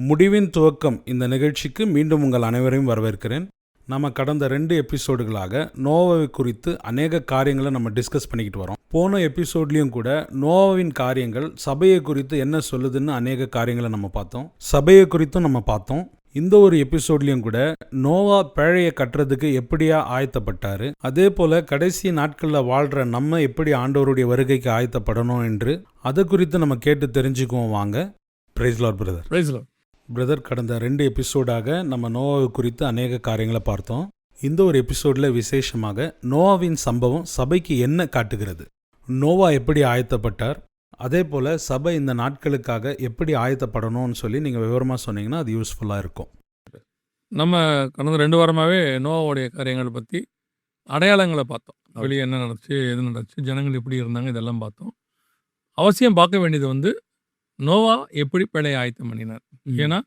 முடிவின் துவக்கம் இந்த நிகழ்ச்சிக்கு மீண்டும் உங்கள் அனைவரையும் வரவேற்கிறேன். நம்ம கடந்த 2 எபிசோடுகளாக நோவாவை குறித்து அநேக காரியங்களை நம்ம டிஸ்கஸ் பண்ணிக்கிட்டு வரோம். போன எபிசோட்லேயும் கூட நோவாவின் காரியங்கள் சபையை குறித்து என்ன சொல்லுதுன்னு அநேக காரியங்களை நம்ம பார்த்தோம். சபையை குறித்தும் நம்ம பார்த்தோம். இந்த ஒரு எபிசோட்லேயும் கூட நோவா பேழையை கட்டுறதுக்கு எப்படியா ஆயத்தப்பட்டாரு, அதே போல கடைசி நாட்களில் வாழ்கிற நம்ம எப்படி ஆண்டவருடைய வருகைக்கு ஆயத்தப்படணும் என்று அதை குறித்து நம்ம கேட்டு தெரிஞ்சுக்குவோம். வாங்க. Praise Lord brother. Praise Lord brother, கடந்த 2 எபிசோடாக நம்ம நோவாவை குறித்து அநேக காரியங்களை பார்த்தோம். இந்த ஒரு எபிசோடில் விசேஷமாக நோவாவின் சம்பவம் சபைக்கு என்ன காட்டுகிறது, நோவா எப்படி ஆயத்தப்பட்டார், அதே போல் சபை இந்த நாட்களுக்காக எப்படி ஆயத்தப்படணும்னு சொல்லி நீங்கள் விவரமாக சொன்னீங்கன்னா அது யூஸ்ஃபுல்லாக இருக்கும். நம்ம கடந்த 2 வாரமாகவே நோவாவுடைய காரியங்களை பற்றி அடையாளங்களை பார்த்தோம். வெளியே என்ன நடந்துச்சு, எது நடந்துச்சு, ஜனங்கள் எப்படி இருந்தாங்க, இதெல்லாம் பார்த்தோம். அவசியம் பார்க்க வேண்டியது நோவா எப்படி பிழையை ஆயத்தம் பண்ணினார். ஏன்னா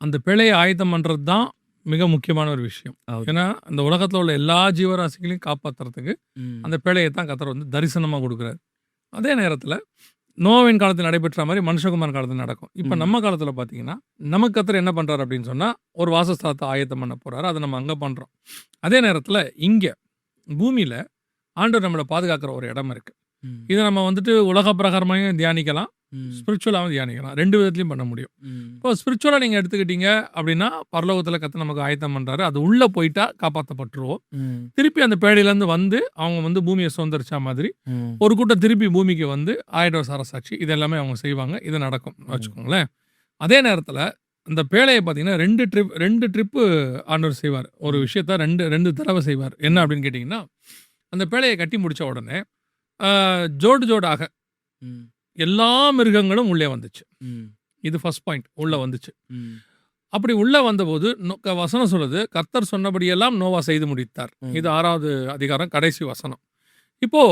அந்த பிழையை ஆயத்தம் பண்ணுறது தான் மிக முக்கியமான ஒரு விஷயம். ஏன்னா அந்த உலகத்தில் உள்ள எல்லா ஜீவராசிகளையும் காப்பாற்றுறதுக்கு அந்த பிழையை தான் கர்த்தர் தரிசனமாக கொடுக்குறாரு. அதே நேரத்தில் நோவாவின் காலத்தில் நடைபெற்ற மாதிரி மனுஷகுமார் காலத்தில் நடக்கும். இப்போ நம்ம காலத்தில் பார்த்தீங்கன்னா நமக்கு கர்த்தர் என்ன பண்ணுறாரு அப்படின்னு சொன்னால் ஒரு வாசஸ்தலத்தை ஆயத்தம் பண்ண போகிறாரு. அதை நம்ம அங்கே பண்ணுறோம். அதே நேரத்தில் இங்கே பூமியில் ஆண்டவர் நம்மளை பாதுகாக்கிற ஒரு இடம் இருக்குது. இதை நம்ம உலக பிரகாரமாகவும் தியானிக்கலாம், ஸ்பிரிச்சுவலாகவும் தியானிக்கலாம். 2 விதத்துலையும் பண்ண முடியும். இப்போ ஸ்பிரிச்சுவலாக நீங்கள் எடுத்துக்கிட்டீங்க அப்படின்னா பரலோகத்தில் கர்த்தர் நமக்கு ஆயத்தம் பண்ணுறாரு. அது உள்ளே போயிட்டா காப்பாற்றப்பட்டுருவோம். திருப்பி அந்த பேழையிலேருந்து அவங்க பூமியை சுதந்திரிச்சா மாதிரி ஒரு கூட்டம் திருப்பி பூமிக்கு 1000 வருஷ அரசாட்சி இதெல்லாமே அவங்க செய்வாங்க. இது நடக்கும் வச்சுக்கோங்களேன். அதே நேரத்தில் அந்த பேழையை பார்த்தீங்கன்னா 2 ட்ரிப்பு ஆண்டவர் செய்வார். ஒரு விஷயத்த 2 தடவை செய்வார். என்ன அப்படின்னு கேட்டிங்கன்னா, அந்த பேழையை கட்டி முடித்த உடனே ஜோடாக எல்லா மிருகங்களும் உள்ளே வந்துச்சு. இது ஃபர்ஸ்ட் பாயிண்ட். உள்ள வந்துச்சு. அப்படி உள்ள வந்தபோது வசனம் சொல்லுது, கர்த்தர் சொன்னபடியெல்லாம் நோவா செய்து முடித்தார். இது 6வது அதிகாரம் கடைசி வசனம். இப்போ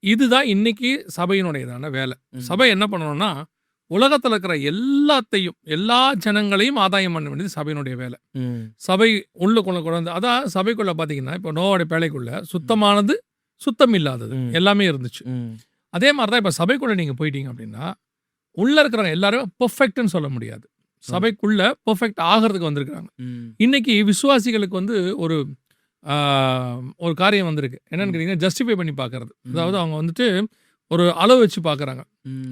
இதுதான் இன்னைக்கு சபையினுடையதான வேலை. சபை என்ன பண்ணணும்னா உலகத்தில் இருக்கிற எல்லாத்தையும் எல்லா ஜனங்களையும் ஆதாயம் பண்ண வேண்டியது சபையினுடைய வேலை. சபை உள்ளுக்குள்ள அதான் சபைக்குள்ள பார்த்தீங்கன்னா இப்போ நோவாவுடைய பேழைக்குள்ள சுத்தமானது சுத்தம் இல்லாதது எல்லாமே இருந்துச்சு. அதே மாதிரி தான் இப்போ சபைக்குள்ளே நீங்கள் போயிட்டீங்க அப்படின்னா உள்ளே இருக்கிறவங்க எல்லாரும் பெர்ஃபெக்ட்னு சொல்ல முடியாது. சபைக்குள்ள பெர்ஃபெக்ட் ஆகிறதுக்கு வந்திருக்கிறாங்க. இன்னைக்கு விசுவாசிகளுக்கு ஒரு காரியம் வந்திருக்கு. என்னன்னு கேட்டீங்கன்னா, ஜஸ்டிஃபை பண்ணி பார்க்கறது. அதாவது அவங்க ஒரு அளவு வச்சு பார்க்குறாங்க.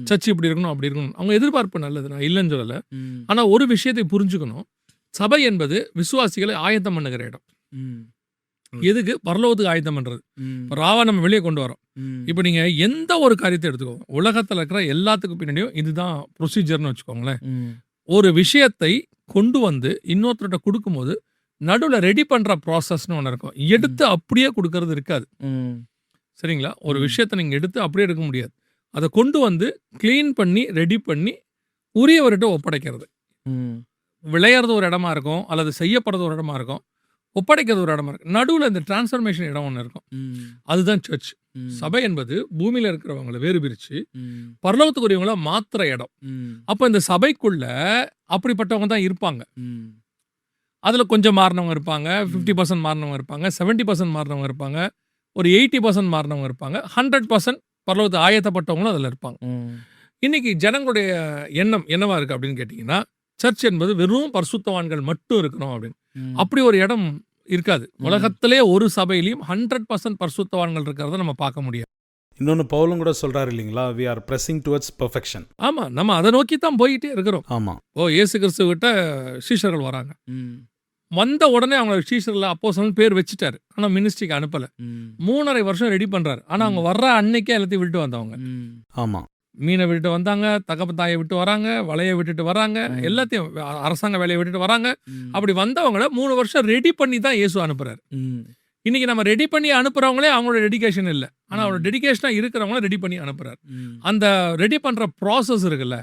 சர்ச்சு இப்படி இருக்கணும் அப்படி இருக்கணும். அவங்க எதிர்பார்ப்பு நல்லது, நான் இல்லைன்னு சொல்லலை. ஆனால் ஒரு விஷயத்தை புரிஞ்சுக்கணும், சபை என்பது விசுவாசிகளை ஆயத்தம் பண்ணுகிற இடம். எதுக்கு? பரலோகத்துக்கு ஆயத்தம் பண்றது. ராவா நம்ம வெளியே கொண்டு வரோம். இப்போ நீங்க எந்த ஒரு காரியத்தை எடுத்துக்கோங்க, உலகத்துல இருக்கிற எல்லாத்துக்கும் பின்னாடியும் இதுதான் ப்ரொசீஜர்னு வச்சுக்கோங்களேன். ஒரு விஷயத்தை கொண்டு இன்னொருத்தர்கிட்ட கொடுக்கும்போது நடுவில் ரெடி பண்ற ப்ராசஸ்னு ஒன்று இருக்கும். எடுத்து அப்படியே கொடுக்கறது இருக்காது. சரிங்களா? ஒரு விஷயத்தை நீங்க எடுத்து அப்படியே எடுக்க முடியாது. அதை கொண்டு கிளீன் பண்ணி ரெடி பண்ணி உரியவர்கிட்ட ஒப்படைக்கிறது. விளையாடுறது ஒரு இடமா இருக்கும், அல்லது செய்யப்படுறது ஒரு இடமா இருக்கும், ஒப்படைக்கிறது ஒரு இடமா இருக்கு. நடுவில் இந்த டிரான்ஸ்ஃபர்மேஷன் இடம் ஒன்று இருக்கும். அதுதான் சர்ச். சபை என்பது பூமியில இருக்கிறவங்களை வேறு பிரிச்சு பரலோகத்துக்குரியவங்கள மாத்திர இடம். அப்ப இந்த சபைக்குள்ள அப்படிப்பட்டவங்க தான் இருப்பாங்க. அதுல கொஞ்சம் மாறினவங்க இருப்பாங்க, 50% மாறினவங்க இருப்பாங்க, 70% மாறினவங்க இருப்பாங்க, ஒரு 80% மாறினவங்க இருப்பாங்க, 100% பரலோகத்து ஆயத்தப்பட்டவங்களும் அதுல இருப்பாங்க. இன்னைக்கு ஜனங்களுடைய எண்ணம் என்னவா இருக்கு அப்படின்னு கேட்டீங்கன்னா, சர்ச் என்பது வெறும் பரிசுத்தவான்கள் மட்டும் இருக்கணும் அப்படின்னு. அப்படி ஒரு இடம் இருக்காது. உலகத்திலே ஒரு சபையிலையும் 100% பரிசுத்தவான்கள் இருக்கிறத நம்ம பார்க்க முடியாது. இன்னொன்று பவுலும் கூட சொல்றாரு இல்லைங்களா, we are pressing towards perfection. ஆமா, நம்ம அதை நோக்கி தான் போயிட்டே இருக்கிறோம். ஆமா. இயேசு கிறிஸ்து கிட்ட சீஷர்கள் வராங்க. வந்த உடனே அவங்க சீஷர்கள் அப்போஸ்தலன் பேர் வச்சுட்டாரு. ஆனா மினிஸ்ட்ரிக்கு அனுப்பல. 3.5 வருஷம் ரெடி பண்றாரு. ஆனா அவங்க வர்ற அன்னைக்கே எல்லாத்தையும் விட்டு வந்தவங்க. ஆமா. மீனை விட்டு வந்தாங்க, தகப்ப தாயை விட்டு வராங்க, வலையை விட்டுட்டு வராங்க, எல்லாத்தையும் அரசாங்க வேலையை விட்டுட்டு வராங்க. அப்படி வந்தவங்கள 3 வருஷம் ரெடி பண்ணி தான் இயேசு அனுப்புறாரு. இன்னைக்கு நம்ம ரெடி பண்ணி அனுப்புறவங்களே அவங்களோட டெடிகேஷன் இல்லை. ஆனா அவரோட டெடிகேஷனா இருக்கிறவங்கள ரெடி பண்ணி அனுப்புறாரு. அந்த ரெடி பண்ற ப்ராசஸ் இருக்குல்ல,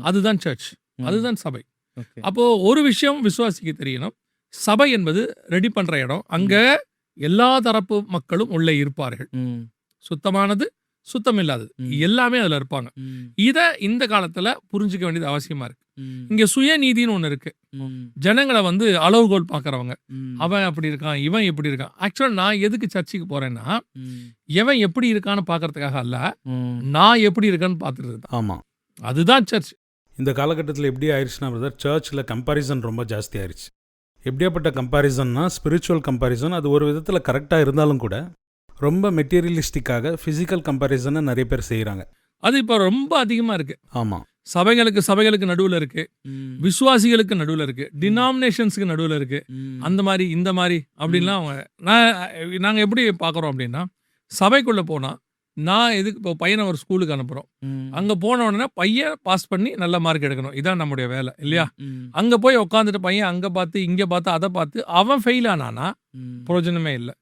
அதுதான் சர்ச், அதுதான் சபை. அப்போ ஒரு விஷயம் விசுவாசிக்கு தெரியணும், சபை என்பது ரெடி பண்ற இடம். அங்க எல்லா தரப்பு மக்களும் உள்ளே இருப்பார்கள். சுத்தமானது சுத்தம் இல்லாதது எல்லாமே அதுல இருப்பாங்க. இத இந்த காலத்துல புரிஞ்சுக்க வேண்டியது அவசியமா இருக்கு. இங்க சுயநீதின்னு ஒண்ணு இருக்கு. ஜனங்களை அளவுகோல் பாக்குறவங்க, அவன் அப்படி இருக்கான், இவன் எப்படி இருக்கான். ஆக்சுவலா நான் எதுக்கு சர்ச்சுக்கு போறேன்னா, எவன் எப்படி இருக்கான்னு பாக்குறதுக்காக அல்ல, நான் எப்படி இருக்கேன்னு பாத்துட்டு. ஆமா, அதுதான் சர்ச். இந்த காலகட்டத்தில் எப்படி ஆயிடுச்சுன்னா பிரதர், சர்ச்சில் கம்பேரிசன் ரொம்ப ஜாஸ்தி ஆயிடுச்சு. எப்படியாப்பட்ட கம்பேரிசன்னா ஸ்பிரிச்சுவல் கம்பேரிசன். அது ஒரு விதத்தில் கரெக்டாக இருந்தாலும் கூட ரொம்ப மெட்டீரியலிஸ்டிக்காக ஃபிசிக்கல் கம்பேரிசனை நிறைய பேர் செய்கிறாங்க. அது இப்போ ரொம்ப அதிகமாக இருக்குது. ஆமாம், சபைகளுக்கு நடுவில் இருக்கு, விசுவாசிகளுக்கு நடுவில் இருக்கு, டினாமினேஷன்ஸுக்கு நடுவில் இருக்கு. அந்த மாதிரி இந்த மாதிரி அப்படின்லாம் நாங்கள் எப்படி பார்க்குறோம் அப்படின்னா, சபைக்குள்ளே போனால் நான் எதுக்கு இப்போ பையனை ஒரு ஸ்கூலுக்கு அனுப்புகிறோம், அங்கே போன உடனே பையன் பாஸ் பண்ணி நல்ல மார்க் எடுக்கணும், இதான் நம்முடைய வேலை இல்லையா? அங்கே போய் உட்காந்துட்டு பையன் அங்கே பார்த்து இங்கே பார்த்து அதை பார்த்து அவன் ஃபெயில் ஆனானா பிரயோஜனமே இல்லை.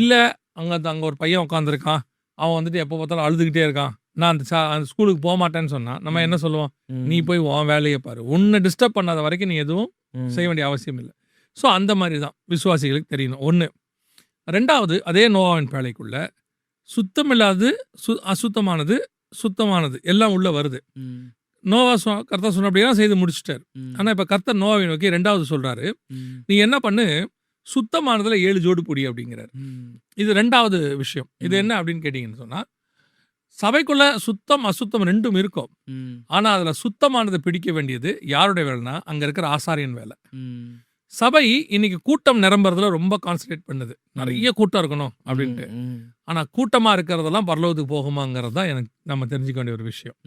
இல்லை அங்கே ஒரு பையன் உட்காந்துருக்கான், அவன் வந்துட்டு எப்போ பார்த்தாலும் அழுதுகிட்டே இருக்கான், நான் அந்த ஸ்கூலுக்கு போக மாட்டேன்னு சொன்னா நம்ம என்ன சொல்லுவோம்? நீ போய் உன் வேலையை பாரு, உன்னை டிஸ்டர்ப் பண்ணாத வரைக்கும் நீ எதுவும் செய்ய வேண்டிய அவசியம் இல்லை. ஸோ அந்த மாதிரி தான் விசுவாசிகளுக்கு தெரியணும். ஒன்று. ரெண்டாவது, அதே நோவாவின் பேழைக்குள்ள சுத்தமில்லாது அசுத்தமானது சுத்தமானது எல்லாம் உள்ள வருது. நோவா கர்த்தர் சொன்ன அப்படின்னா செய்து முடிச்சுட்டாரு. ஆனால் இப்போ கர்த்தர் நோவாவை நோக்கி ரெண்டாவது சொல்றாரு, நீ என்ன பண்ணு, சுத்தமானதுல 7 ஜோடு பொடி அப்படிங்கிறாரு. இது ரெண்டாவது விஷயம். இது என்ன அப்படின்னு கேட்டீங்கன்னு சொன்னா, சபைக்குள்ள சுத்தம் அசுத்தம் ரெண்டும் இருக்கும். ஆனா அதுல சுத்தமானதை பிடிக்க வேண்டியது யாருடைய வேலைன்னா அங்க இருக்கிற ஆசாரியன் வேலை. சபை இன்னைக்கு கூட்டம் நிரம்புறதுல ரொம்ப கான்சன்ட்ரேட் பண்ணுது, நிறைய கூட்டம் இருக்கணும் அப்படின்ட்டு. ஆனா கூட்டமா இருக்கிறதெல்லாம் பரலோகத்துக்கு போகுமாங்கிறது தான் எனக்கு நம்ம தெரிஞ்சுக்க வேண்டிய ஒரு விஷயம்.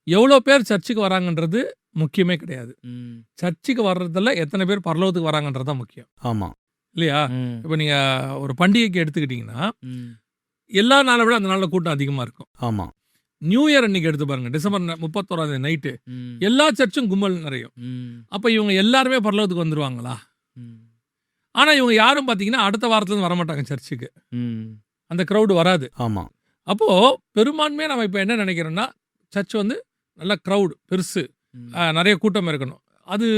எவ்வளோ பேர் சர்ச்சுக்கு வராங்கன்றது முக்கியமே கிடையாது. சர்ச்சுக்கு வர்றதுல எத்தனை பேர் பரலோகத்துக்கு வராங்கன்றது தான் முக்கியம். ஆமா இல்லையா? இப்போ நீங்க ஒரு பண்டிகைக்கு எடுத்துக்கிட்டீங்கன்னா எல்லா நாளை விட அந்த நாளில் கூட்டம் அதிகமாக இருக்கும். ஆமாம். நியூ இயர் அன்னைக்கு எடுத்து பாருங்க, டிசம்பர் 31 நைட்டு எல்லா சர்ச்சும் கும்பல் நிறையும். அப்போ இவங்க எல்லாருமே பரலோகத்துக்கு வந்துருவாங்களா? ஆனால் இவங்க யாரும் பார்த்தீங்கன்னா அடுத்த வாரத்துலேருந்து வரமாட்டாங்க சர்ச்சுக்கு, அந்த க்ரௌடு வராது. ஆமாம். அப்போது பெரும்பான்மையாக நம்ம இப்போ என்ன நினைக்கிறோன்னா, சர்ச் வந்து நல்ல க்ரௌடு பெருசு, நிறைய கூட்டம் இருக்கணும், அது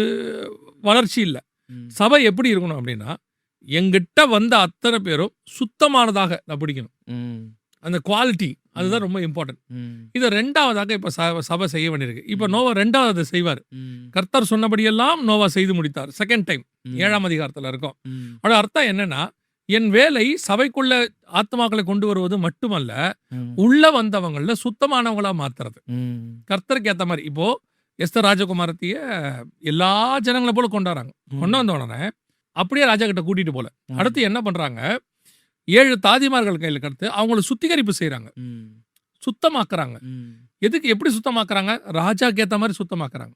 வளர்ச்சி இல்லை. சபை எப்படி இருக்கணும் அப்படின்னா, எங்கிட்ட வந்த அத்தனை பேரும் சுத்தமானதாக நான் பிடிக்கணும், அந்த குவாலிட்டி அதுதான் ரொம்ப இம்பார்ட்டன்ட். இதை ரெண்டாவதாக இப்போ சபை செய்ய வேண்டியிருக்கு. இப்போ நோவா ரெண்டாவது செய்வார். கர்த்தர் சொன்னபடியெல்லாம் நோவா செய்து முடித்தார். செகண்ட் டைம் 7ஆம் அதிகாரத்தில் இருக்கும். அதோட அர்த்தம் என்னன்னா, என் வேலை சபைக்குள்ள ஆத்மாக்களை கொண்டு வருவது மட்டுமல்ல, உள்ள வந்தவங்கள சுத்தமானவங்களா மாத்துறது. கர்த்தருக்கு ஏற்ற மாதிரி இப்போ எஸ்தர் ராஜகுமாரத்திய எல்லா ஜனங்களை போல கொண்டாடுறாங்க. கொண்டு வந்த உடனே அப்படியே ராஜா கிட்ட கூட்டிட்டு போல, அடுத்து என்ன பண்றாங்க, 7 தாதிமார்கள் கையில கடுத்து அவங்கள சுத்திகரிப்பு செய்யறாங்க, சுத்தமாக்குறாங்க. எதுக்கு, எப்படி சுத்தமாக்குறாங்க? ராஜாக்கு ஏற்ற மாதிரி சுத்தமாக்குறாங்க,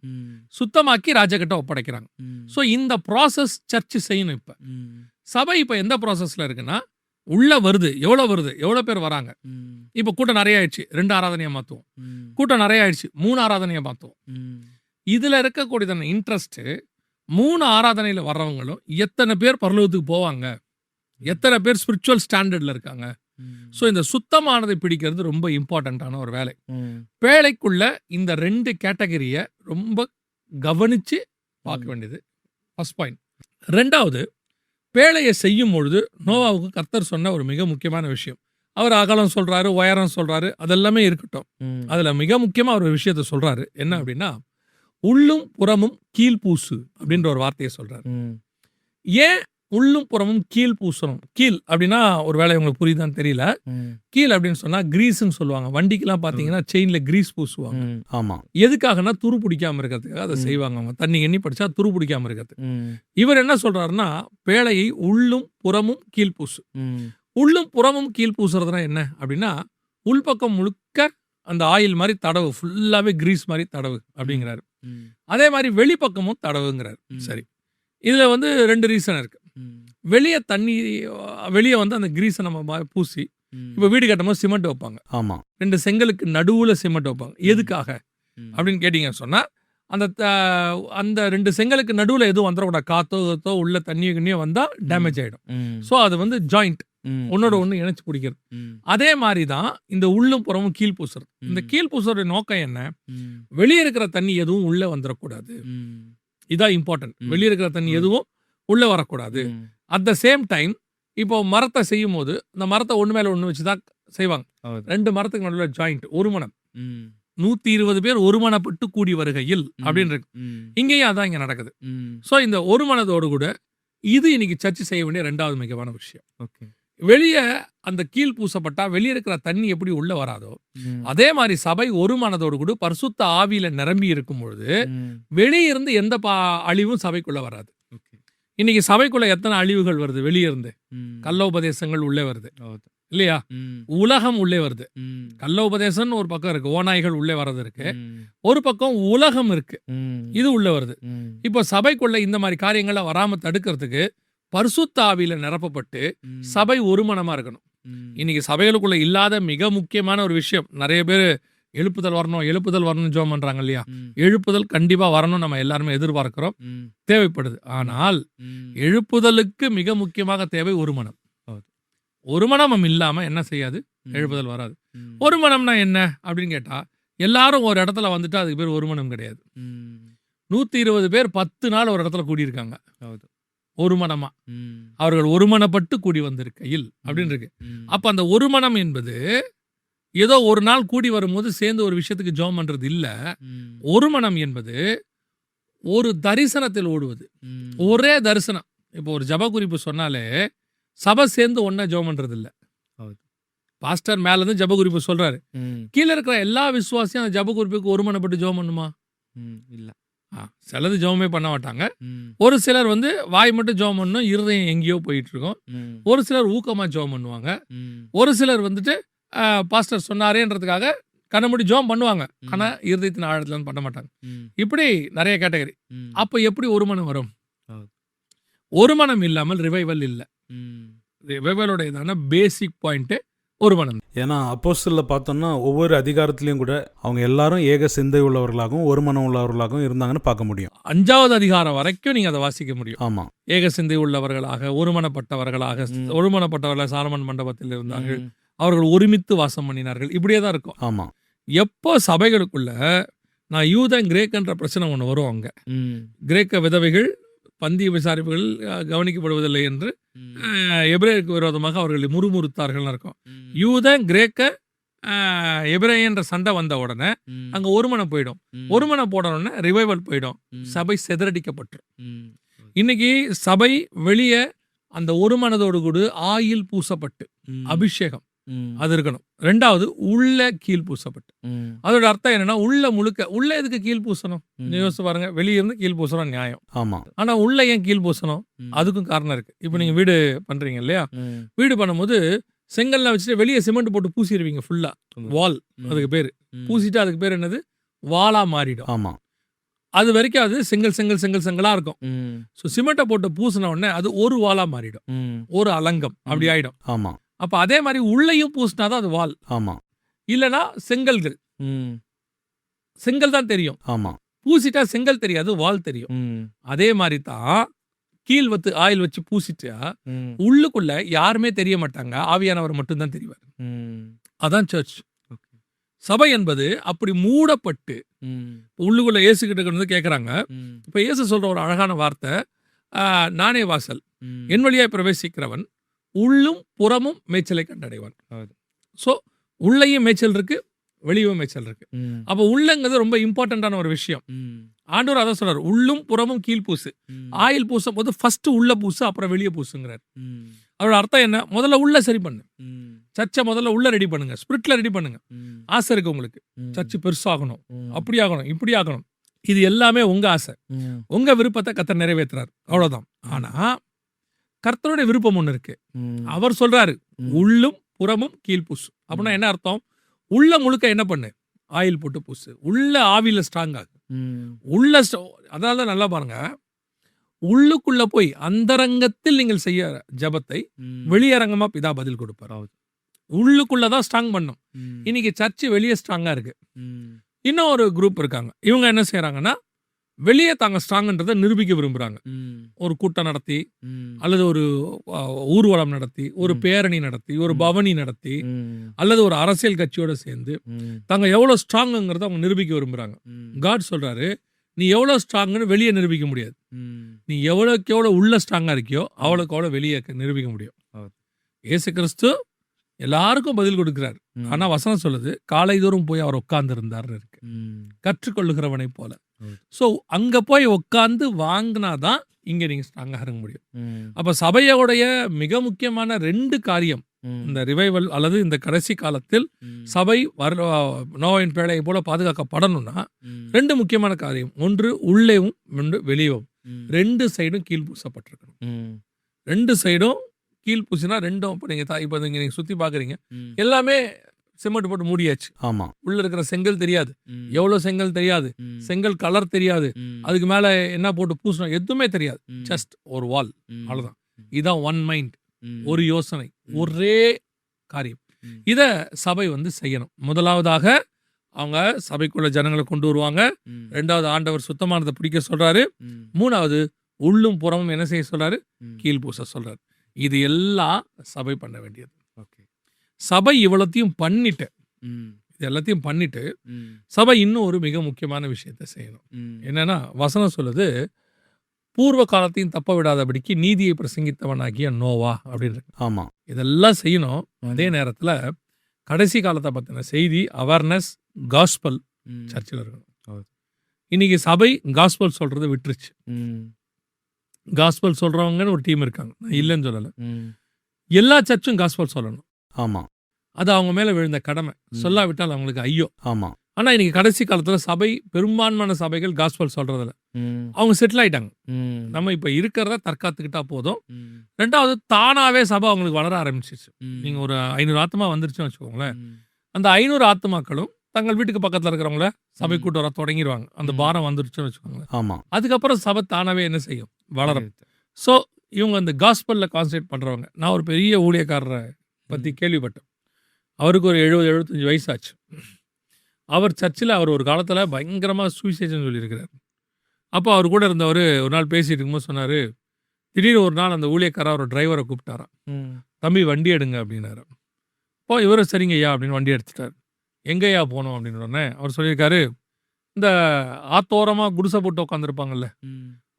சுத்தமாக்கி ராஜா கிட்ட ஒப்படைக்கிறாங்க. ஸோ இந்த ப்ராசஸ் சர்ச் செய்யணும். இப்ப சபை இப்ப எந்த ப்ராசஸ்ல இருக்குன்னா, உள்ள வருது, எவ்வளவு பேர் வராங்க. இப்ப கூட்டம் நிறைய ஆயிடுச்சு, 2 ஆராதனையை மாத்துவோம். கூட்டம் நிறைய ஆயிடுச்சு, 3 ஆராதனையை மாத்துவோம். இதுல இருக்கக்கூடிய இன்ட்ரெஸ்ட், 3 ஆராதனையில வர்றவங்களும் எத்தனை பேர் பரலோகத்துக்கு போவாங்க, எத்தனை பேர் ஸ்பிரிச்சுவல் ஸ்டாண்டர்ட்ல இருக்காங்க. ஸோ இந்த சுத்தமானதை பிடிக்கிறது ரொம்ப இம்பார்ட்டண்ட்டான ஒரு வேலை. பேழைக்குள்ள இந்த 2 கேட்டகரியை ரொம்ப கவனிச்சு பார்க்க வேண்டியது ஃபர்ஸ்ட் பாயிண்ட். ரெண்டாவது, பேழையை செய்யும் பொழுது நோவாவுக்கு கர்த்தர் சொன்ன ஒரு மிக முக்கியமான விஷயம், அவர் அகலம் சொல்றாரு, உயரம் சொல்றாரு, அதெல்லாமே இருக்கட்டும். அதுல மிக முக்கியமா ஒரு விஷயத்த சொல்றாரு, என்ன அப்படின்னா, உள்ளும் புறமும் கீழ் பூசு அப்படின்ற ஒரு வார்த்தையை சொல்றாரு. ஏன் உள்ளும் புறமும் கீழ் பூசணும்? கீழ் அப்படின்னா ஒரு வேலை உங்களுக்கு புரியுதான்னு தெரியல. கீழ் அப்படின்னு சொன்னா கிரீஸ்ன்னு சொல்லுவாங்க. வண்டிக்கெல்லாம் பாத்தீங்கன்னா செயின்ல கிரீஸ் பூசுவாங்க. ஆமா. எதுக்காகனா துரு பிடிக்காம இருக்கிறதுக்காக அதை செய்வாங்க. அவங்க தண்ணி எண்ணி படிச்சா துரு பிடிக்காம இருக்கிறது. இவர் என்ன சொல்றாருன்னா, பேழையை உள்ளும் புறமும் கீழ் பூசு. உள்ளும் புறமும் கீழ் பூசுறதுனா என்ன அப்படின்னா, உள்பக்கம் முழுக்க அந்த ஆயில் மாதிரி தடவு, ஃபுல்லாவே கிரீஸ் மாதிரி தடவு அப்படிங்கிறாரு. அதே மாதிரி வெளிப்பக்கமும் தடவுங்கிறாரு. சரி, இதுல 2 ரீசன் இருக்கு. வெளியே வெளியே அந்த கிரீஸை நம்ம பூசி, இப்ப வீடு கட்டும்போது சிமெண்ட் வைப்பாங்க. ஆமா. 2 செங்கலுக்கு நடுவுல சிமெண்ட் வைப்பாங்க. எதுக்காக அப்படின்னு கேட்டீங்க சொன்னா, அந்த 2 செங்கலுக்கு நடுவுல எதுவும் வந்துடக்கூடாது, காத்தோ உள்ள தண்ணியோ வந்தா டேமேஜ் ஆயிடும். ஸோ அது ஜாயிண்ட் ஒன்னோட ஒன்று இணைச்சு பிடிக்கிறது. அதே மாதிரிதான் இந்த உள்ளும் புறமும் கீழ் பூசுறது. இந்த கீழ் பூசுற நோக்கம் என்ன, வெளியே இருக்கிற தண்ணி எதுவும் உள்ள வந்துடக்கூடாது. இதான் இம்பார்ட்டன்ட். வெளியே இருக்கிற தண்ணி எதுவும் உள்ள வரக்கூடாது. அட் த சேம் டைம் இப்போ மரத்தை செய்யும் போது இந்த மரத்தை ஒன்று மேல ஒன்று வச்சுதான் செய்வாங்க. 2 மரத்துக்கு நடுவில் ஜாயிண்ட், ஒரு மனம், 120 பேர் ஒருமனப்பட்டு கூடி வருகையில் அப்படின்னு இருக்கு. இங்கேயும் அதான் இங்க நடக்குது. ஸோ இந்த ஒரு மனதோடு கூட இது இன்னைக்கு சர்ச்சை செய்ய வேண்டிய 2வது முக்கியமான விஷயம். வெளியே அந்த கீழ் பூசப்பட்டா வெளியே இருக்கிற தண்ணி எப்படி உள்ள வராதோ அதே மாதிரி சபை ஒரு மனதோடு கூட பரிசுத்த ஆவியில நிரம்பி இருக்கும் பொழுது வெளியே இருந்து எந்த அழிவும் சபைக்குள்ள வராது. இன்னைக்கு சபைக்குள்ள எத்தனை அழிவுகள் வருது வெளியே இருந்து? கள்ளோபதேசங்கள் உள்ளே வருது இல்லையா? உலகம் உள்ளே வருது. கள்ளோபதேசம் ஒரு பக்கம் இருக்கு, ஓநாய்கள் உள்ளே வர்றது இருக்கு, ஒரு பக்கம் உலகம் இருக்கு, இது உள்ள வருது. இப்போ சபைக்குள்ள இந்த மாதிரி காரியங்களை வராம தடுக்கிறதுக்கு பரிசுத்த ஆவியில நிரப்பப்பட்டு சபை ஒரு மனமா இருக்கணும். இன்னைக்கு சபைகளுக்குள்ள இல்லாத மிக முக்கியமான ஒரு விஷயம், நிறைய பேர் எழுப்புதல் வரணும் ஜெபம் பண்றாங்க இல்லையா? எழுப்புதல் கண்டிப்பா வரணும், நம்ம எல்லாருமே எதிர்பார்க்கிறோம், தேவைப்படுது. ஆனால் எழுப்புதலுக்கு மிக முக்கியமாக தேவை ஒரு மனம். ஒரு மனம் இல்லாம என்ன செய்யாது? எழுப்புதல் வராது. ஒரு மனம்னா என்ன அப்படின்னு கேட்டா, எல்லாரும் ஒரு இடத்துல வந்துட்டு அதுக்கு பேர் ஒரு மனம் கிடையாது. 120 பேர் 10 நாள் ஒரு இடத்துல கூடியிருக்காங்க ஒரு மனமா. அவர்கள் ஒருமனப்பட்டு கூடி வந்திருக்கையில் அப்படின்னு இருக்கு. அப்ப அந்த ஒரு மனம் என்பது ஏதோ ஒரு நாள் கூடி வரும்போது சேர்ந்து ஒரு விஷயத்துக்கு ஜெபம் பண்றது இல்ல. ஒரு மனம் என்பது ஒரு தரிசனத்தில் ஓடுவது, ஒரே தரிசனம். இப்போ ஒரு ஜப குறிப்பு சொன்னாலே சபை சேர்ந்து ஒன்னா ஜெபம் பண்றது இல்ல. பாஸ்டர் மேல இருந்து ஜப குறிப்பு சொல்றாரு, கீழே இருக்கிற எல்லா விசுவாசியும் அந்த ஜப குறிப்புக்கு ஒருமனப்பட்டு ஜெபம் பண்ணுமா? இல்ல. சிலது ஜெபமே பண்ண மாட்டாங்க. ஒரு சிலர் வாய் மட்டும் ஜெபம் பண்ணணும், இருதயம் எங்கேயோ போயிட்டு இருக்கும். ஒரு சிலர் ஊக்கமா ஜெபம் பண்ணுவாங்க. ஒரு சிலர் பாஸ்டர் சொன்னாரேன்றதுக்காக கண்ணமுடி ஜெபம் பண்ணுவாங்க, ஆனா இருதயத்தின் ஆழத்துல பண்ண மாட்டாங்க. இப்படி நிறைய கேட்டகரி. அப்ப எப்படி ஒரு மனம் வரும்? ஒரு மனம் இல்லாமல் ரிவைவல் இல்ல. ரிவைவலோட இதான பேசிக் பாயிண்ட் ஒரு மனம். ஏன்னா அப்போஸ்தலர்ல பார்த்தோம்னா ஒவ்வொரு அதிகாரத்திலையும் கூட அவங்க எல்லாரும் ஏக சிந்தை உள்ளவர்களாகவும் ஒரு மனம் உள்ளவர்களாகவும் இருந்தாங்கன்னு பார்க்க முடியும். 5வது அதிகாரம் வரைக்கும் நீங்க அதை வாசிக்க முடியும். ஆமா, ஏக சிந்தை உள்ளவர்களாக, ஒருமனப்பட்டவர்களாக, ஒருமனப்பட்டவர்கள் சாலமன் மண்டபத்தில் இருந்தார்கள், அவர்கள் ஒருமித்து வாசம் பண்ணினார்கள், இப்படியே தான் இருக்கும். ஆமா. எப்போ சபைகளுக்குள்ள நான் யூதன் கிரேக்கன்ற பிரச்சனை ஒன்று வரும், அங்க கிரேக்க விதவைகள் பந்திய விசாரிப்புகள் கவனிக்கப்படுவதில்லை என்று எபிரேயருக்கு விரோதமாக அவர்களை முறுமுறுத்தார்கள் இருக்கும். யூதன் கிரேக்க எபிரேயன்ற சண்டை வந்த உடனே அங்க ஒருமனம் போயிடும். ஒருமனம் போடணும்னா ரிவைவல் போயிடும், சபை சிதறடிக்கப்பட்டுரும். இன்னைக்கு சபை வெளியே அந்த ஒரு மனதோடு கூட ஆயில் பூசப்பட்டு அபிஷேகம் அது இருக்கணும். 2வது உள்ள கீழ் பூசப்பட்டு. அதோட அர்த்தம் என்னன்னா உள்ள முழுக்க. உள்ள எதுக்கு கீழ் பூசணும்? யோசிச்சு பாருங்க. வெளியே இருந்து கீழ் பூசணும் நியாயம். ஆமா. ஆனா உள்ள ஏன் கீழ் பூசணும்? அதுக்கும் காரணம் இருக்கு. இப்ப நீங்க வீடு பண்றீங்க இல்லையா? வீடு பண்ணும்போது செங்கல்லாம் வச்சுட்டு வெளியே சிமெண்ட் போட்டு பூசிடுவீங்க ஃபுல்லா. வால் அதுக்கு பேரு. பூசிட்டு அதுக்கு பேர் என்னது? வாலா மாறிடும். ஆமா. அது வரைக்கும் அது செங்கலா இருக்கும். சிமெண்ட்டை போட்டு பூசின உடனே அது ஒரு வாலா மாறிடும், ஒரு அலங்கம் அப்படி ஆயிடும். ஆமா. அப்ப அதே மாதிரி உள்ளையும் பூசினாதான் அது வால். ஆமா. இல்லனா செங்கல் தான் தெரியும். ஆமா. பூசிட்டா செங்கல் தெரியாது, வால் தெரியும். அதே மாதிரி தான் கீழ் ஆயில் வச்சு பூசிட்டா உள்ளுக்குள்ள யாருமே தெரிய மாட்டாங்க, ஆவியானவர் மட்டும்தான் தெரிவார். அதான் சர்ச். சபை என்பது அப்படி மூடப்பட்டு உள்ளுக்குள்ள இயேசு கிட்ட கேட்கறாங்க. இப்ப இயேசு சொல்ற ஒரு அழகான வார்த்தை, நானே வாசல், என் வழியாய் பிரவேசிக்கிறவன் உள்ளும் புறமும் மேய்ச்சலை கண்டடைவான். சோ உள்ளேயும் மேய்ச்சல் இருக்கு, வெளியும் மேய்ச்சல் இருக்கு. அப்ப உள்ளங்கிறது ரொம்ப இம்பார்ட்டன்டான ஒரு விஷயம். ஆண்டவர் அதான் சொல்றாரு, உள்ளும் புறமும் கீழ் பூசு. ஆயில் பூசும் போது ஃபர்ஸ்ட் உள்ள பூசு, அப்புறம் வெளியே பூசுங்கிறார். அதோட அர்த்தம் என்ன? முதல்ல உள்ள சரி பண்ணு. சர்ச்சை முதல்ல உள்ள ரெடி பண்ணுங்க, ஸ்பிரிட்ல ரெடி பண்ணுங்க. ஆசை இருக்கு உங்களுக்கு, சர்ச்சு பெருசாகணும், அப்படி ஆகணும், இப்படி ஆகணும். இது எல்லாமே உங்க ஆசை, உங்க விருப்பத்தை கர்த்தர் நிறைவேற்றுறாரு, அவ்வளவுதான். ஆனா கர்த்தருடைய விருப்பம் ஒண்ணு இருக்கு. அவர் சொல்றாரு உள்ளும் புறமும் கீழ் பூசு. அப்படின்னா என்ன அர்த்தம்? உள்ள முழுக்க என்ன பண்ணு? ஆயில் போட்டு பூசு. உள்ள ஆவியில ஸ்ட்ராங் ஆகு. உள்ள அதாவது நல்லா பாருங்க, உள்ளுக்குள்ள போய் அந்தரங்கத்தில் நீங்கள் செய்ய ஜபத்தை வெளியரங்கமா பிதா பதில் கொடுப்பார். உள்ளுக்குள்ளதான் ஸ்ட்ராங் பண்ணும். இன்னைக்கு சர்ச்சு வெளியே ஸ்ட்ராங்கா இருக்கு. இன்னும் ஒரு குரூப் இருக்காங்க, இவங்க என்ன செய்யறாங்கன்னா வெளியே தாங்க ஸ்ட்ராங்ன்றதை நிரூபிக்க விரும்புறாங்க. ஒரு கூட்டம் நடத்தி, அல்லது ஒரு ஊர்வலம் நடத்தி, ஒரு பேரணி நடத்தி, ஒரு பவனி நடத்தி, அல்லது ஒரு அரசியல் கட்சியோட சேர்ந்து தாங்க எவ்வளவு ஸ்ட்ராங்கிறத அவங்க நிரூபிக்க விரும்புறாங்க. காட் சொல்றாரு, நீ எவ்வளவு ஸ்ட்ராங்னு வெளியே நிரூபிக்க முடியாது. நீ எவ்வளவுக்கு எவ்வளவு உள்ள ஸ்ட்ராங்கா இருக்கியோ அவ்வளவுக்கு அவ்வளவு வெளியே நிரூபிக்க முடியும். இயேசு கிறிஸ்து எல்லாருக்கும் பதில் கொடுக்கிறார். ஆனா வசனம் சொல்லுது, காலைதோறும் போய் அவர் உட்கார்ந்து இருந்தார் இருக்கு, கற்றுக்கொள்ளுகிறவனை போல. சோ அங்க போய் உட்கார்ந்து வாங்கினாதான் இங்க நீங்க ஸ்ட்ராங்கா இருக்க முடியும். அப்ப சபையோடைய மிக முக்கியமான 2 காரியம் இந்த ரிவைவல் அல்லது இந்த கடைசி காலத்தில் சபை நோவாவின் பேழையை போல பாதுகாக்கப்படணும்னா 2 முக்கியமான காரியம். ஒன்று உள்ளேவும், ஒன்று வெளியவும். 2 சைடும் கீழ் பூசப்பட்டிருக்கணும். 2 சைடும் கீழ் பூசினா 2ம் இப்போ நீங்க சுத்தி பாக்குறீங்க, எல்லாமே சிமெண்ட் போட்டு மூடியாச்சு. ஆமா. உள்ள இருக்கிற செங்கல் தெரியாது, எவ்வளவு செங்கல் தெரியாது, செங்கல் கலர் தெரியாது, அதுக்கு மேல என்ன போட்டு பூசணும் எதுவுமே தெரியாது. ஜஸ்ட் ஒரு வால், அவ்வளவுதான். இதான் ஒன் மைண்ட், ஒரு யோசனை, ஒரே காரியம். இத சபை செய்யணும். முதலாவதாக அவங்க சபைக்குள்ள ஜனங்களை கொண்டு வருவாங்க. 2வது ஆண்டவர் சுத்தமானதை பிடிக்க சொல்றாரு. 3வது உள்ளும் புறமும் என்ன செய்ய சொல்றாரு? கீழ் பூச சொல்றாரு. இது எல்லாம் சபை பண்ண வேண்டியது. சபை இவ்வளத்தையும் பண்ணிட்டு, இது எல்லாத்தையும் பண்ணிட்டு சபை இன்னும் ஒரு மிக முக்கியமான விஷயத்தை செய்யணும். என்னன்னா வசனம் சொல்லுது, பூர்வ காலத்தையும் தப்ப விடாதபடிக்கு நீதியை பிரசங்கித்தவனாகிய நோவா அப்படின்னு. ஆமா. இதெல்லாம் செய்யணும். அதே நேரத்துல கடைசி காலத்தை பத்தின செய்தி, அவேர்னஸ், காஸ்பல் சர்ச்சில் இருக்கணும். இன்னைக்கு சபை காஸ்பல் சொல்றதை விட்டுருச்சு. காஸ்பல் சொல்றவங்கன்னு ஒரு டீம் இருக்காங்க, நான் இல்லைன்னு சொல்லல. எல்லா சர்ச்சும் காஸ்பல் சொல்லணும். ஆமா. அது அவங்க மேல விழுந்த கடமை. சொல்லாவிட்டால் அவங்களுக்கு ஐயோ. ஆமா. ஆனா இன்னைக்கு கடைசி காலத்துல சபை, பெரும்பான்மையான சபைகள் காஸ்பல் சொல்றதில்ல. அவங்க செட்டில் ஆயிட்டாங்க. நம்ம இப்ப இருக்கிறத தற்காத்துக்கிட்டா போதும். 2வது தானாவே சபை அவங்களுக்கு வளர ஆரம்பிச்சிருச்சு. நீங்க ஒரு 500 ஆத்மா வந்துருச்சுன்னு வச்சுக்கோங்களேன், அந்த 500 ஆத்மாக்களும் தங்கள் வீட்டுக்கு பக்கத்துல இருக்கிறவங்கள சபை கூட்டு வர தொடங்கிடுவாங்க. அந்த பாரம் வந்துருச்சுன்னு வச்சுக்கோங்களேன். ஆமா. அதுக்கப்புறம் சபை தானாவே என்ன செய்யும்? வளரும். ஸோ இவங்க அந்த காஸ்பல்ல கான்சன்ட்ரேட் பண்றவங்க. நான் ஒரு பெரிய ஊழியக்காரரை பற்றி கேள்விப்பட்டேன். அவருக்கு ஒரு 70-75 வயசாச்சு. அவர் சர்ச்சில் அவர் ஒரு காலத்தில் பயங்கரமாக சுவிசேஷம் சொல்லியிருக்கிறார். அப்போ அவர் கூட இருந்தவர் ஒரு நாள் பேசிட்டு இருக்கும்போது சொன்னார், திடீர்னு ஒரு நாள் அந்த ஊழியக்காரர் ஒரு டிரைவரை கூப்பிட்டாராம். தம்பி வண்டி எடுங்க அப்படின்னாரு. இப்போ இவரை சரிங்க ஐயா அப்படின்னு வண்டி எடுத்துட்டார். எங்கேயா போனோம் அப்படின்னு உடனே அவர் சொல்லியிருக்காரு, இந்த ஆத்தோரமாக குடிசை போட்டு உட்காந்துருப்பாங்கல்ல,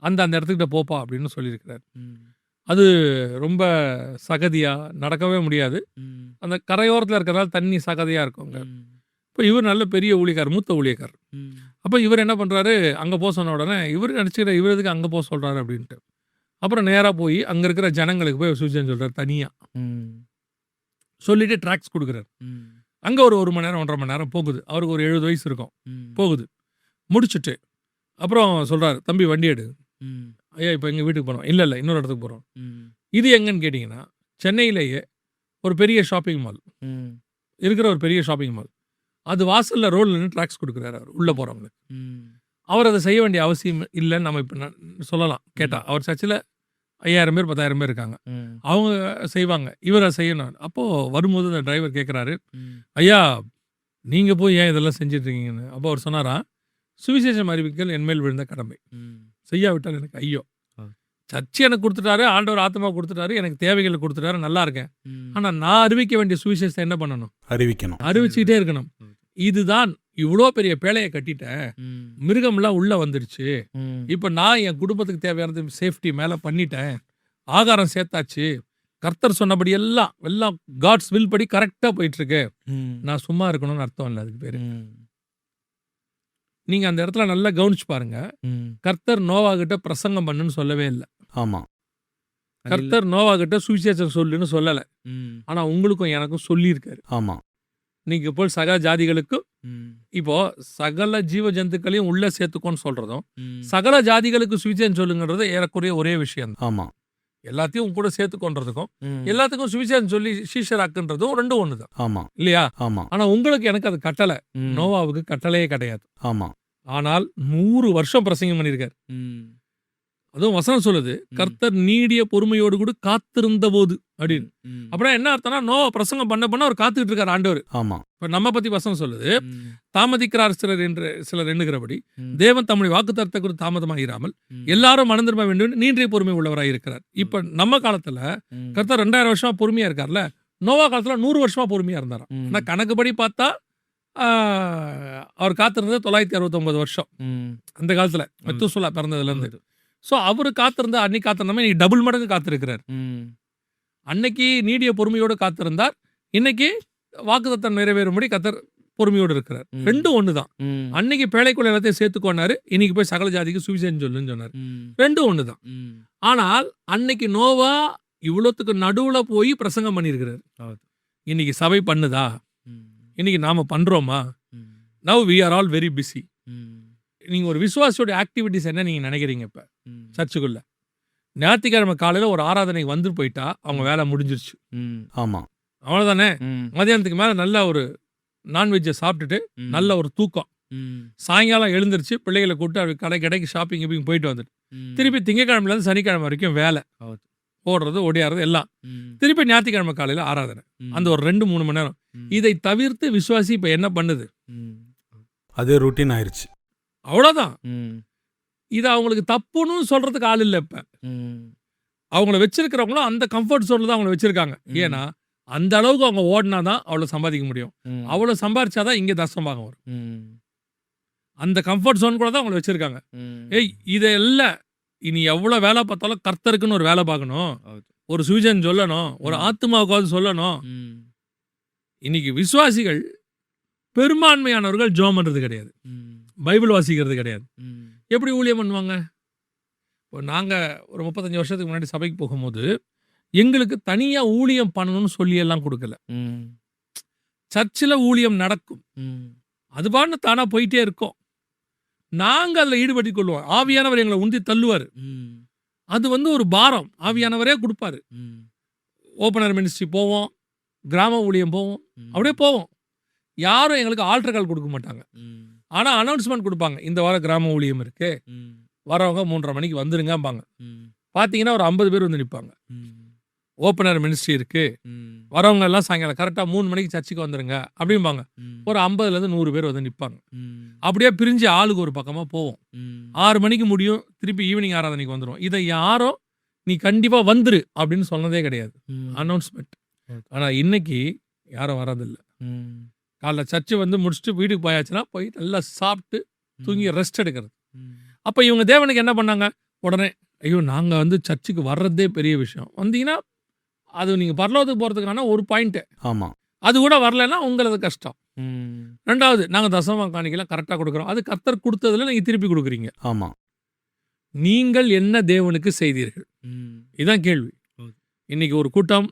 அந்த இடத்துக்கிட்ட போப்பா அப்படின்னு சொல்லியிருக்கிறார். அது ரொம்ப சகதியா, நடக்கவே முடியாது. அந்த கரையோரத்தில் இருக்கிறதால தண்ணி சகதியாக இருக்குங்க. இப்போ இவர் நல்ல பெரிய ஊழியக்கார், மூத்த ஊழியக்கார். அப்போ இவர் என்ன பண்ணுறாரு, அங்கே போக சொன்ன உடனே இவர் நினச்சிக்கிற இவர் எதுக்கு அங்கே போக சொல்கிறாரு அப்படின்ட்டு. அப்புறம் நேராக போய் அங்கே இருக்கிற ஜனங்களுக்கு போய் சுவிசேஷம் சொல்கிறார் தனியாக. சொல்லிட்டு ட்ராக்ஸ் கொடுக்குறாரு. அங்கே ஒரு மணி நேரம் 1.5 மணி நேரம் போகுது. அவருக்கு ஒரு 70 வயசு இருக்கும். போகுது. முடிச்சுட்டு அப்புறம் சொல்கிறார், தம்பி வண்டி எடு. ஐயா இப்போ எங்கள் வீட்டுக்கு போகிறோம். இல்லை இன்னொரு இடத்துக்கு போகிறோம். இது எங்கன்னு கேட்டிங்கன்னா, சென்னையிலேயே ஒரு பெரிய ஷாப்பிங் மால் இருக்கிற ஒரு பெரிய ஷாப்பிங் மால். அது வாசலில் ரோடில் நின்று ட்ராக்ஸ் கொடுக்குறாரு அவர் உள்ளே போகிறவங்களுக்கு. அவர் அதை செய்ய வேண்டிய அவசியம் இல்லைன்னு நம்ம இப்போ சொல்லலாம். கேட்டால் அவர் சர்ச்சில் 5000 பேர் 10,000 பேர் இருக்காங்க. அவங்க செய்வாங்க, இவர் அதை செய்யணும். அப்போது வரும்போது அந்த டிரைவர் கேட்குறாரு, ஐயா நீங்கள் போய் ஏன் இதெல்லாம் செஞ்சிட்ருக்கீங்கன்னு. அப்போ அவர் சொன்னாரா, சுவிசேஷம் அறிவிக்கல் என்மேல் விழுந்த கடமை, செய்யாவிட்டால் எனக்கு ஐயோ. சர்ச்சு எனக்கு கொடுத்துட்டாரு, ஆண்டவர் ஆத்மா கொடுத்துட்டாரு, எனக்கு தேவைகளை கொடுத்துட்டாரு, நல்லா இருக்கேன். ஆனால் நான் அறிவிக்க வேண்டிய சுவிசேஷத்தை என்ன பண்ணணும்? அறிவிச்சுக்கிட்டே இருக்கணும். இதுதான் இவ்வளோ பெரிய பேழையை கட்டிட்டேன், மிருகம்லாம் உள்ள வந்துருச்சு. இப்போ நான் என் குடும்பத்துக்கு தேவையானது சேஃப்டி மேலே பண்ணிட்டேன், ஆகாரம் சேர்த்தாச்சு, கர்த்தர் சொன்னபடி எல்லாம் காட்ஸ் வில் படி கரெக்டாக போயிட்டு இருக்கு. நான் சும்மா இருக்கணும்னு அர்த்தம் இல்லை. அதுக்கு பேரு நீங்க அந்த இடத்துல நல்லா கவனிச்சு பாருங்க. கர்த்தர் நோவா கிட்ட பிரசங்கம் பண்ணுன்னு சொல்லவே இல்லை. ஆமா. கர்த்தர் நோவா கிட்ட சுவிசேஷம் சொல்லுன்னு சொல்லலை. ஆனா உங்களுக்கும் எனக்கும் சொல்லியிருக்காரு. ஆமா. நீங்க போல் சகல ஜாதிகளுக்கும், இப்போ சகல ஜீவ ஜந்துக்களையும் உள்ள சேர்த்துக்கோன்னு சொல்றதும், சகல ஜாதிகளுக்கு சுவிசேஷம் சொல்லுங்கிறது ஏறக்குறைய ஒரே விஷயம். ஆமா. எல்லாத்தையும் கூட சேர்த்துக்கொன்றதுக்கும் எல்லாத்துக்கும் சுவிசேஷம் சொல்லி சீஷராக்குன்றதும் ரெண்டும் ஒண்ணுதான். ஆமா. இல்லையா? ஆமா. ஆனா உங்களுக்கு எனக்கு அது கட்டளை. நோவாவுக்கு கட்டளையே கிடையாது. ஆமா. ஆனால் 100 வருஷம் பிரசங்கம் பண்ணியிருக்காரு. அதுவும் வசனம் சொல்லுது, கர்த்தர் நீடிய பொறுமையோடு கூட காத்திருந்த போது அப்படின்னு. அப்புறம் என்ன அர்த்தம்னா, நோவா பிரசங்கம் பண்ண அவர் காத்துக்கிட்டு இருக்காரு ஆண்டவர். ஆமா. இப்ப நம்ம பத்தி வசனம் சொல்லுது, தாமதிக்கிறார் சிலர் எண்ணுகிறபடி தேவன் தம்முடைய வாக்குத்தத்தத்தை குறித்து தாமதமாயிராமல் எல்லாரும் மனம் திரும்ப வேண்டும் நீண்டிய பொறுமை உள்ளவராக இருக்கிறார். இப்ப நம்ம காலத்துல கர்த்தர் 2000 வருஷமா பொறுமையா இருக்கார்ல, நோவா காலத்துல 100 வருஷமா பொறுமையா இருந்தாராம். ஆனா கணக்குப்படி பார்த்தா அவர் காத்திருந்தது 969 வருஷம். அந்த காலத்துல மெத்துசலா பிறந்ததுல இருந்து. ஸோ அவரு காத்திருந்தா, அன்னைக்கு காத்திருந்தா இன்னைக்கு டபுள் மடங்கு காத்திருக்கிறார். அன்னைக்கு நீடிய பொறுமையோடு காத்திருந்தார், இன்னைக்கு வாக்குத்தத்தம் நிறைவேறும்படி கர்த்தர் பொறுமையோடு இருக்கிறார். ரெண்டும் ஒண்ணுதான். அன்னைக்கு பேழைக்குள்ள எல்லாத்தையும் சேர்த்துக்கொண்டாரு, இன்னைக்கு போய் சகல ஜாதிக்கு சுவிசேஷம் சொல்லுன்னு சொன்னார். ரெண்டும் ஒண்ணுதான். ஆனால் அன்னைக்கு நோவா இவ்வளோத்துக்கு நடுவுல போய் பிரசங்கம் பண்ணியிருக்கிறார். ಹೌದು. இன்னைக்கு சபை பண்ணுதா? ಹ್ಮ್. இன்னைக்கு நாம பண்றோமா? Hmm. Now we are all very busy. ಹ್ಮ್. நீங்க ஒரு விசுவாசியோட ஆக்டிவிட்டிஸ் என்ன நீங்க நினைக்கிறீங்க இப்ப ಹ್ಮ್. சர்ச்சுக்குள்ள? ஞாயிற்றுக்கிழமை காலையில ஒரு ஆராதனைக்கு வந்து போயிட்டா அவங்க வேலை முடிஞ்சிருச்சு, ಹ್ಮ್. ஆமா. அவ்வளவுதானே. ಹ್ಮ್. மதியானத்துக்கு மேல நல்ல ஒரு நான்வெஜ்ஜை சாப்பிட்டுட்டு ಹ್ಮ್. நல்ல ஒரு தூக்கம், ಹ್ಮ್. சாயங்காலம் எழுந்திருச்சு பிள்ளைகளை கூப்பிட்டு அப்படி கடைக்கு ஷாப்பிங் கீப்பிங் போயிட்டு வந்துட்டு ಹ್ಮ್. திருப்பி திங்கக்கிழமையிலேருந்து சனிக்கிழமை வரைக்கும் வேலை, ಹೌದು. ஓடுறது ஓடியாடுறது எல்லாம். ಹ್ಮ್. திருப்பி ஞாயிற்றுக்கிழமை காலையில ஆராதனை, ಹ್ಮ್. அந்த ஒரு 2-3 மணி நேரம். ಹ್ಮ್. இதை தவிர்த்து விசுவாசி இப்ப என்ன பண்ணுது? ಹ್ಮ್. அதே ரூட்டீன் ஆயிருச்சு. அவ்வளவுதான். ಹ್ಮ್. இது அவங்களுக்கு தப்புன்னு சொல்றதுக்கு ஆள் இல்லை. இப்ப ಹ್ಮ್. அவங்கள வச்சிருக்கிறவங்களும் அந்த கம்ஃபர்ட் ஜோன்ல தான் அவங்கள வச்சிருக்காங்க. ஏன்னா அந்த அளவுக்கு அவங்க ஓடினாதான் அவ்வளவு சம்பாதிக்க முடியும். ಹ್ಮ್. அவ்வளவு சம்பாதிச்சாதான் இங்க தசம்பாகம் வரும். ಹ್ಮ್. அந்த கம்ஃபர்ட் ஜோன் கூட தான் அவங்கள வச்சிருக்காங்க. ಹ್ಮ್. ஏய் இதெல்லாம் இனி எவ்வளவு வேலை பார்த்தாலும் கர்த்தருக்குன்னு ஒரு வேலை பார்க்கணும், ಹೌದು. ஒரு சுவிஜன் சொல்லணும், ஒரு ஆத்மாவுக்காவது சொல்லணும். ಹ್ಮ್. இன்னைக்கு விசுவாசிகள் பெரும்பான்மையானவர்கள் ஜெபம் பண்றது கிடையாது, ಹ್ಮ್. பைபிள் வாசிக்கிறது கிடையாது. ಹ್ಮ್. எப்படி ஊழியம் பண்ணுவாங்க? இப்போ நாங்கள் ஒரு 35 வருஷத்துக்கு முன்னாடி சபைக்கு போகும்போது எங்களுக்கு தனியாக ஊழியம் பண்ணணும்னு சொல்லியெல்லாம் கொடுக்கல. ಹ್ಮ್. சர்ச்சில் ஊழியம் நடக்கும், ಹ್ಮ್. அது பாட்டு தானாக போயிட்டே இருக்கோம். நாங்கள் அதில் ஈடுபட்டு கொள்வோம். ஆவியானவர் எங்களை உந்தி தள்ளுவார். ಹ್ಮ್. அது ஒரு பாரம் ஆவியானவரே கொடுப்பாரு. ಹ್ಮ್. ஓப்பனர் மினிஸ்ட்ரி போவோம், கிராம ஊழியம் போவோம், ಹ್ಮ್. அப்படியே போவோம். யாரும் எங்களுக்கு ஆல்டர் கால் கொடுக்க மாட்டாங்க. ಹ್ಮ್. ஆனால் அனௌன்ஸ்மெண்ட் கொடுப்பாங்க, இந்த வாரம் கிராம ஊழியம் இருக்கு, ಹ್ಮ್. வரவங்க 3:30 மணிக்கு வந்துருங்கம்பாங்க. ಹ್ಮ್. பார்த்தீங்கன்னா ஒரு 50 பேர் வந்து நிற்பாங்க. ಹ್ಮ್. ஓப்பனர் மினிஸ்ட்ரி இருக்கு, ಹ್ಮ್. வரவங்க எல்லாம் சாயங்காலம் கரெக்டாக 3 மணிக்கு சர்ச்சுக்கு வந்துருங்க அப்படிம்பாங்க. ಹ್ಮ್. ஒரு 50லேருந்து 100 பேர் வந்து நிற்பாங்க. ಹ್ಮ್. அப்படியே பிரிஞ்சு ஆளுக்கு ஒரு பக்கமாக போவோம். ಹ್ಮ್. 6 மணிக்கு முடியும், திருப்பி ஈவினிங் ஆராதனைக்கு வந்துடும். இதை யாரும் நீ கண்டிப்பாக வந்துரு அப்படின்னு சொன்னதே கிடையாது, ಹ್ಮ್. அனௌன்ஸ்மெண்ட். ಹೌದು. ஆனால் இன்னைக்கு யாரும் வரதில்லை. ಹ್ಮ್. காலைல சர்ச்சு வந்து முடிச்சுட்டு வீட்டுக்கு போயாச்சுன்னா போய் நல்லா சாப்பிட்டு தூங்கி ரெஸ்ட் எடுக்கிறது. ಹ್ಮ್. அப்போ இவங்க தேவனுக்கு என்ன பண்ணாங்க? உடனே ஐயோ நாங்கள் வந்து சர்ச்சுக்கு வர்றதே பெரிய விஷயம், வந்தீங்கன்னா அது நீங்கள் பரலோகத்துக்கு போகிறதுக்கான ஒரு பாயிண்ட்டு, ஆமா. அது கூட வரலைன்னா உங்களது கஷ்டம். ಹ್ಮ್. 2வது நாங்கள் தசம காணிக்கலாம் கரெக்டாக கொடுக்குறோம், அது கர்த்தர் கொடுத்ததுல நீங்கள் திருப்பி கொடுக்குறீங்க. ஆமா. நீங்கள் என்ன தேவனுக்கு செய்தீர்கள்? ಹ್ಮ್. இதுதான் கேள்வி. ಹೌದು. இன்னைக்கு ஒரு கூட்டம்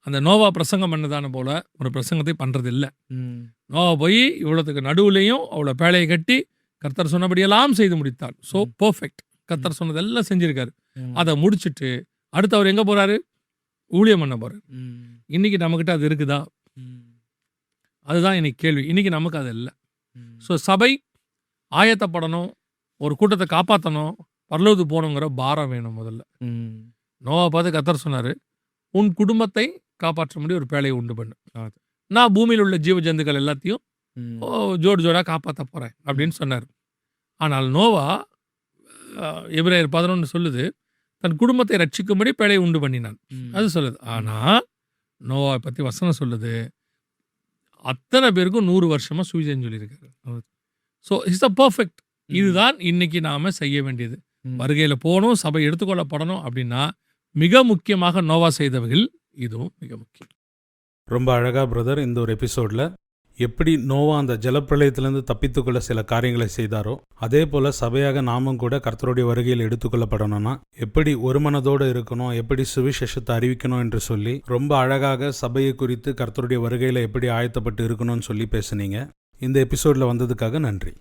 அந்த நோவா பிரசங்கம் பண்ணதான போல ஒரு பிரசங்கத்தை பண்றது இல்லை. ಹ್ಮ್. நோவா போய் இவ்வளோத்துக்கு நடுவுலையும் அவ்வளோ பேழையை கட்டி கர்த்தர் சொன்னபடியெல்லாம் செய்து முடித்தார். ஸோ பர்ஃபெக்ட், கர்த்தர் சொன்னதெல்லாம் செஞ்சிருக்காரு. ಹ್ಮ್. அதை முடிச்சுட்டு அடுத்து அவர் எங்கே போறாரு? ஊழியம் பண்ண போறாரு. ಹ್ಮ್. இன்னைக்கு நம்மக்கிட்ட அது இருக்குதா? ಹ್ಮ್. அதுதான் இன்னைக்கு கேள்வி. இன்னைக்கு நமக்கு அது இல்லை. ಹ್ಮ್. ஸோ சபை ஆயத்தப்படணும், ஒரு கூட்டத்தை காப்பாற்றணும், பரலோகத்துக்கு போகணுங்கிற பாரம் வேணும் முதல்ல. ಹ್ಮ್. நோவா பார்த்து கர்த்தர் சொன்னார், உன் குடும்பத்தை காப்பாற்ற முடிய ஒரு பேழையை உண்டு பண்ணு, ಹೌದು. நான் பூமியில் உள்ள ஜீவ ஜந்துக்கள் எல்லாத்தையும் ಹ್ಮ್. ஜோடு ஜோடாக காப்பாற்ற போகிறேன் அப்படின்னு சொன்னார். ஆனால் நோவா எபிரேயர் 11 சொல்லுது, தன் குடும்பத்தை ரட்சிக்கும்படி பேழையை உண்டு பண்ணினான், ಹ್ಮ್. அது சொல்லுது. ஆனால் நோவாவை பற்றி வசனம் சொல்லுது, அத்தனை பேருக்கும் 100 வருஷமாக சுவிசேஷம் சொல்லியிருக்காரு. ಹೌದು. So it's the perfect. இதுதான் இன்னைக்கு நாம் செய்ய வேண்டியது. ಹ್ಮ್. வருகையில் போகணும், சபை எடுத்துக்கொள்ளப்படணும் அப்படின்னா மிக முக்கியமாக நோவா செய்தவர்கள் இதுவும் மிக முக்கியம். ரொம்ப அழகா பிரதர் இந்த ஒரு எபிசோடில் எப்படி நோவா அந்த ஜலப்பிரளயத்திலேருந்து தப்பித்துக்கொள்ள சில காரியங்களை செய்தாரோ அதே போல் சபையாக நாமும் கூட கர்த்தருடைய வருகையில் எடுத்துக்கொள்ளப்படணும்னா எப்படி ஒரு மனதோடு இருக்கணும், எப்படி சுவிசேஷத்தை அறிவிக்கணும் என்று சொல்லி ரொம்ப அழகாக சபையை குறித்து கர்த்தருடைய வருகையில் எப்படி ஆயத்தப்பட்டு இருக்கணும்னு சொல்லி பேசுனீங்க. இந்த எபிசோடில் வந்ததுக்காக நன்றி.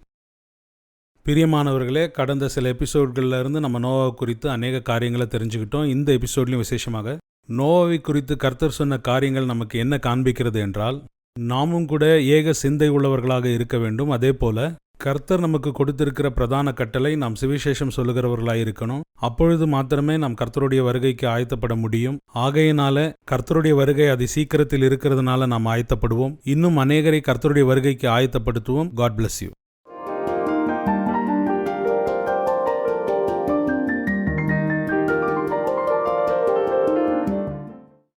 பிரியமானவர்களே, கடந்த சில எபிசோட்களில் இருந்து நம்ம நோவாவை குறித்து அநேக காரியங்களை தெரிஞ்சுக்கிட்டோம். இந்த எபிசோட்லையும் விசேஷமாக நோவாவை குறித்து கர்த்தர் சொன்ன காரியங்கள் நமக்கு என்ன காண்பிக்கிறது என்றால், நாமும் கூட ஏக சிந்தை உள்ளவர்களாக இருக்க வேண்டும். அதே போல கர்த்தர் நமக்கு கொடுத்திருக்கிற பிரதான கட்டளை நாம் சுவிசேஷம் சொல்லுகிறவர்களாக இருக்கணும். அப்பொழுது மாத்திரமே நாம் கர்த்தருடைய வருகைக்கு ஆயத்தப்பட முடியும். ஆகையினால கர்த்தருடைய வருகை அதி சீக்கிரத்தில் இருக்கிறதுனால நாம் ஆயத்தப்படுவோம். இன்னும் அநேகரை கர்த்தருடைய வருகைக்கு ஆயத்தப்படுத்துவோம். God bless you.